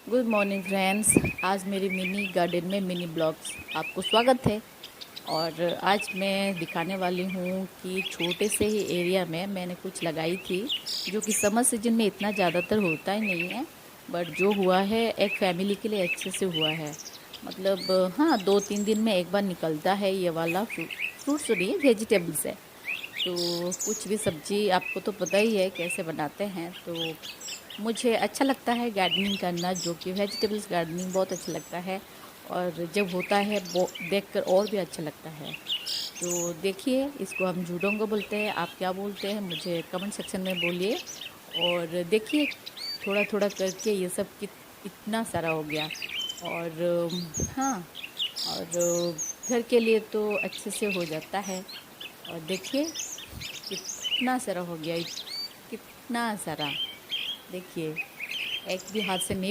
Good morning friends. आज मेरी mini garden में मिनी ब्लॉग्स आपको स्वागत है। और आज मैं दिखाने वाली हूँ कि छोटे से ही एरिया में मैंने कुछ लगाई थी जो कि समर सीजन में इतना ज़्यादातर होता ही नहीं है, बट जो हुआ है एक फैमिली के लिए अच्छे से हुआ है। मतलब हाँ, 2-3 दिन में एक बार निकलता है ये वाला फ्रूट्स नहीं, वेजिटेबल्स है। तो कुछ भी सब्जी आपको तो पता ही है कैसे बनाते हैं। तो मुझे अच्छा लगता है गार्डनिंग करना, जो कि वेजिटेबल्स गार्डनिंग बहुत अच्छा लगता है। और जब होता है वो देखकर और भी अच्छा लगता है। तो देखिए, इसको हम झूडोंगा बोलते हैं, आप क्या बोलते हैं मुझे कमेंट सेक्शन में बोलिए। और देखिए, थोड़ा थोड़ा करके ये सब इतना सारा हो गया। और हाँ, और घर के लिए तो अच्छे से हो जाता है। और देखिए कितना सारा हो गया, कितना सारा। देखिए, एक भी हाथ से नहीं